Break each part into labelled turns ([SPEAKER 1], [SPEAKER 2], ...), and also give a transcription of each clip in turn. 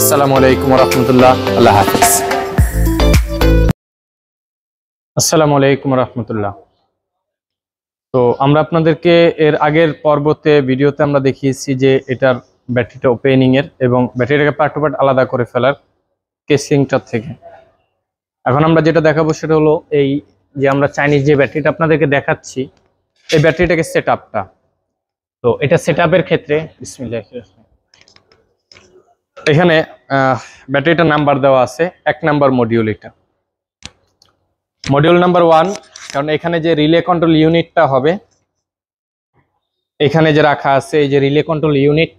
[SPEAKER 1] আসসালামু আলাইকুম ওয়া রাহমাতুল্লাহ। আল্লাহ হাফেজ। আসসালামু আলাইকুম ওয়া রাহমাতুল্লাহ। তো আমরা আপনাদেরকে এর আগের ভিডিওতে আমরা দেখিয়েছি যে এটার ব্যাটারিটা ওপেনিং এর এবং ব্যাটারিটাকে পার্ট টু পার্ট আলাদা করে ফেলার কেসিংটা থেকে। এখন আমরা যেটা দেখাবো সেটা হলো এই যে আমরা চাইনিজ যে ব্যাটারিটা আপনাদেরকে দেখাচ্ছি, এই ব্যাটারিটাকে সেটআপটা। তো এটা সেটআপের ক্ষেত্রে বিসমিল্লাহ, এখানে ব্যাটারিটার নাম্বার দেওয়া আছে, 1 নাম্বার মডিউল, এটা মডিউল নাম্বার 1। কারণ এখানে যে রিলে কন্ট্রোল ইউনিটটা হবে, এখানে যে রাখা আছে এই যে রিলে কন্ট্রোল ইউনিট,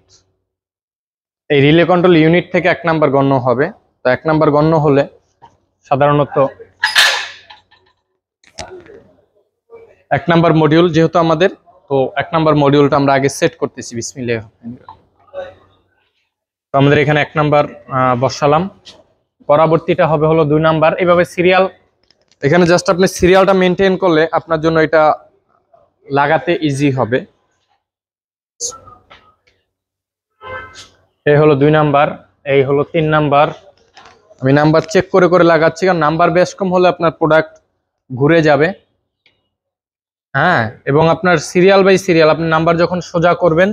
[SPEAKER 1] এই রিলে কন্ট্রোল ইউনিট থেকে 1 নাম্বার গণ্য হবে। তো 1 নাম্বার গণ্য হলে সাধারণত 1 নাম্বার মডিউল যেহেতু আমাদের, তো 1 নাম্বার মডিউলটা আমরা আগে সেট করতেছি। বিসমিল্লাহ। তো আমাদের এখানে 1 নাম্বার বসালাম, পরবর্তীটা হবে হলো 2 নাম্বার। এইভাবে সিরিয়াল, এখানে জাস্ট আপনি সিরিয়ালটা মেনটেন করলে আপনার জন্য এটা লাগাতে ইজি হবে। এই হলো 2 নাম্বার, এই হলো 3 নাম্বার। আমি নাম্বার চেক করে করে লাগাচ্ছি, কারণ নাম্বার বেশ কম হলে আপনার প্রোডাক্ট ঘুরে যাবে। হ্যাঁ, এবং আপনার সিরিয়াল বাই সিরিয়াল আপনি নাম্বার যখন সোজা করবেন,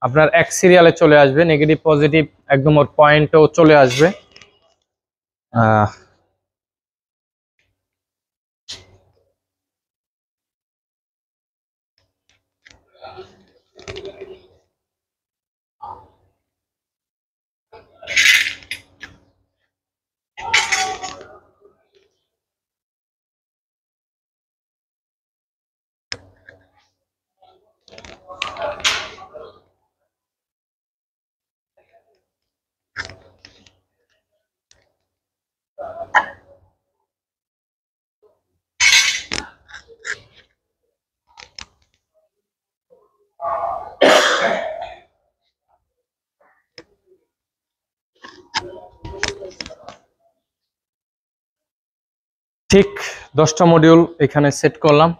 [SPEAKER 1] আপনার এক সিরিয়ালে চলে আসবে, নেগেটিভ পজিটিভ একদম ওর পয়েন্টেও চলে আসবে। ঠিক 10টা মডিউল এখানে সেট করলাম।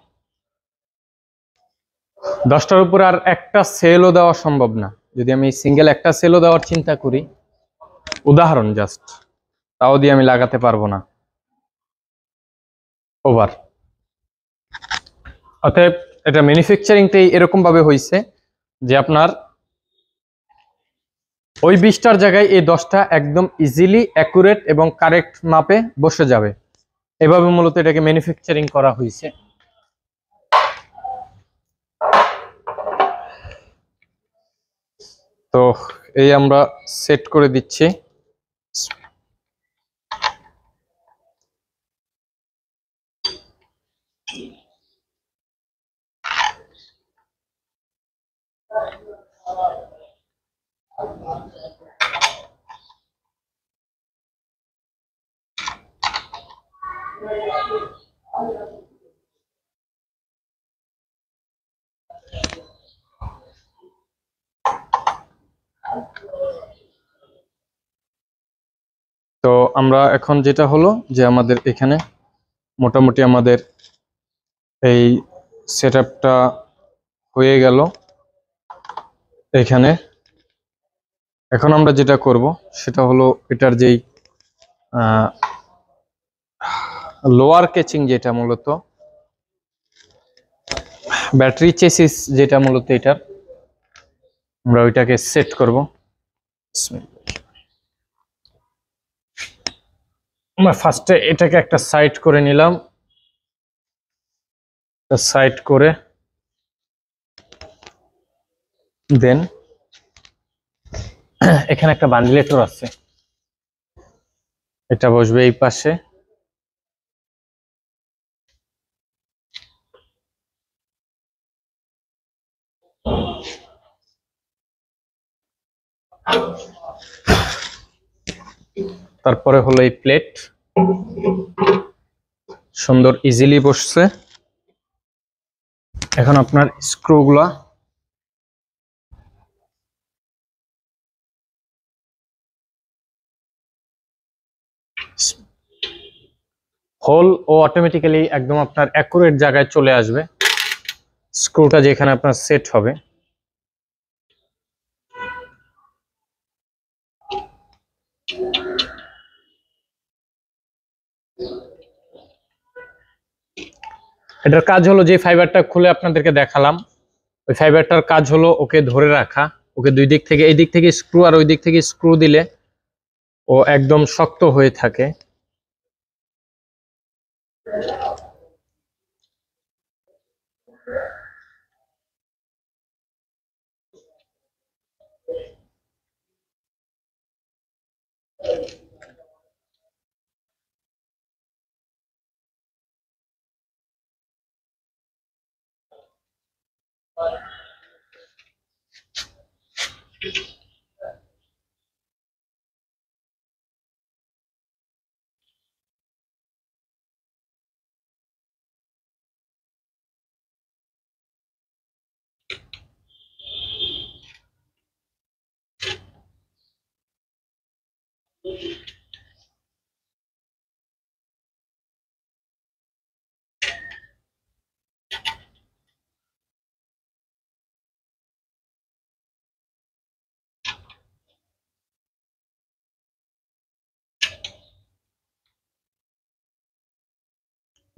[SPEAKER 1] 10টার উপর আর একটা সেলও দেওয়া সম্ভব না। যদি আমি সিঙ্গেল একটা সেলও দেওয়ার চিন্তা করি, উদাহরণ জাস্ট, তাও দিয়ে আমি লাগাতে পারবো না, ওভার। অতএব এটা ম্যানুফ্যাকচারিংটাই এরকম ভাবে হয়েছে যে আপনার ওই 20টার জায়গায় এই 10টা একদম ইজিলি অ্যাকুরেট এবং কারেক্ট মাপে বসে যাবে। এভাবে মূলত এটাকে ম্যানুফ্যাকচারিং করা হয়েছে। তো এই আমরা সেট করে দিচ্ছি। তো আমরা এখন যেটা হলো যে আমাদের এখানে মোটামুটি আমাদের এই সেটআপটা হয়ে গেল এখানে। এখন আমরা যেটা করব সেটা হলো এটার যেই লোয়ার কেচিং, যেটা মূলত ব্যাটারি চেসিস, যেটা মূলত এটার, আমরা ওইটাকে সেট করব। আমরা ফার্স্টে এটাকে একটা সাইড করে নিলাম, সাইড করে দেন এখানে একটা বান্ডিলেটর আছে, এটা বসবে এই পাশে। তারপরে হলো এই প্লেট, সুন্দর ইজিলি বসছে। এখন আপনার স্ক্রুগুলা হোল ও অটোমেটিক্যালি একদম আপনার অ্যাকুরেট জায়গায় চলে আসবে। স্ক্রুটা যেখানে আপনার সেট হবে, এটার কাজ হলো যে ফাইবারটা খুলে আপনাদেরকে দেখালাম, ওই ফাইবারটার কাজ হলো ওকে ধরে রাখা। ওকে দুই দিক থেকে, এই দিক থেকে স্ক্রু আর ওই দিক থেকে স্ক্রু দিলে ও একদম শক্ত হয়ে থাকে।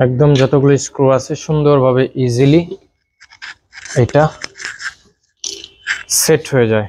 [SPEAKER 1] একদম যতগুলো স্ক্রু আছে সুন্দরভাবে ইজিলি এটা সেট হয়ে যায়।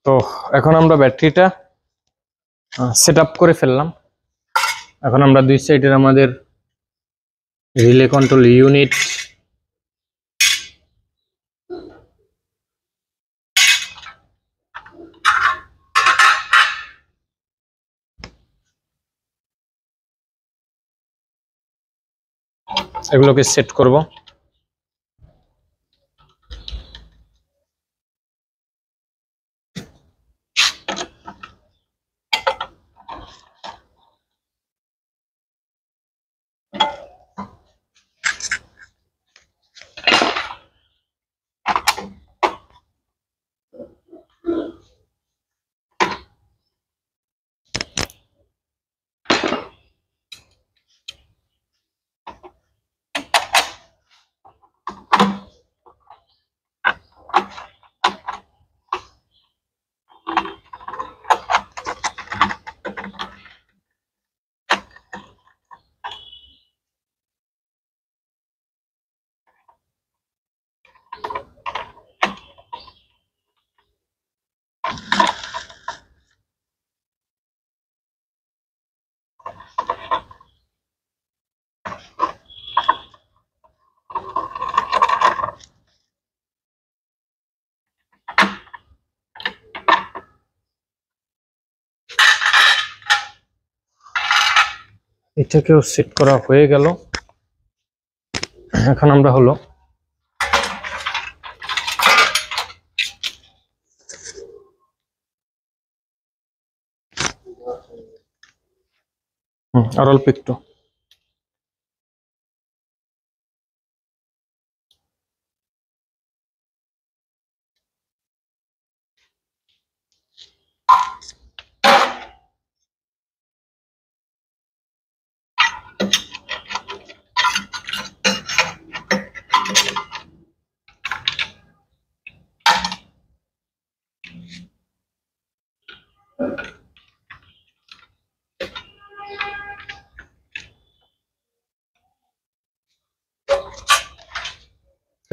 [SPEAKER 1] তো এখন আমরা ব্যাটারিটা সেট আপ করে ফেললাম। এখন আমরা দুই সাইডের আমাদের রিলে কন্ট্রোল ইউনিট এগুলোকে সেট করব। এটাকেও সেট করা হয়ে গেল। এখন আমরা হলো আর অল্প একটু।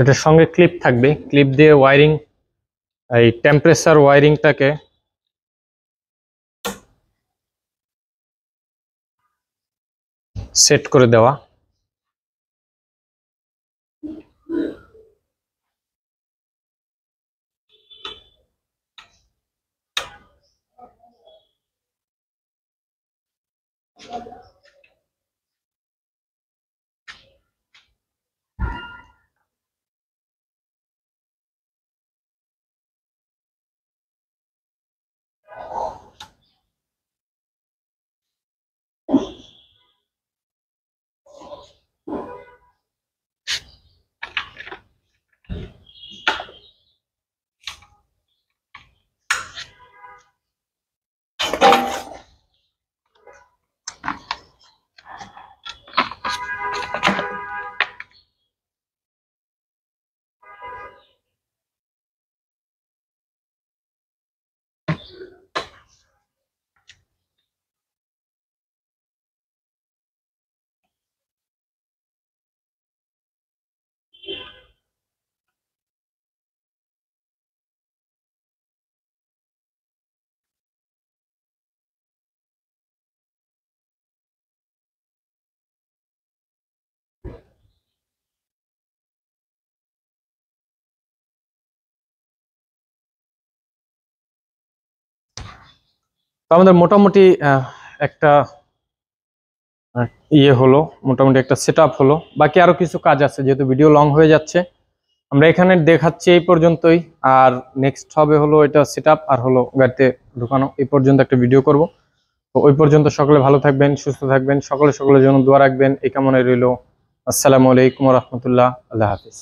[SPEAKER 1] এটার সঙ্গে ক্লিপ থাকবে, ক্লিপ দিয়ে ওয়ারিং, এই টেম্পারেচার ওয়ারিংটাকে সেট করে দেওয়া। তো আমাদের মোটামুটি একটা ইয়ে হলো, মোটামুটি একটা সেটআপ হলো। বাকি আরো কিছু কাজ আছে, যেহেতু ভিডিও লং হয়ে যাচ্ছে আমরা এখানে দেখাচ্ছি এই পর্যন্তই। আর নেক্সট হবে হলো এটা সেটআপ আর হলো গাড়িতে ঢুকানো, এই পর্যন্ত একটা ভিডিও করব। তো ওই পর্যন্ত সকলে ভালো থাকবেন, সুস্থ থাকবেন, সকলের জন্য দোয়া রাখবেন, এই কামনায় রইল। আসসালামু আলাইকুম ওয়া রাহমাতুল্লাহ, আল্লাহ হাফেজ।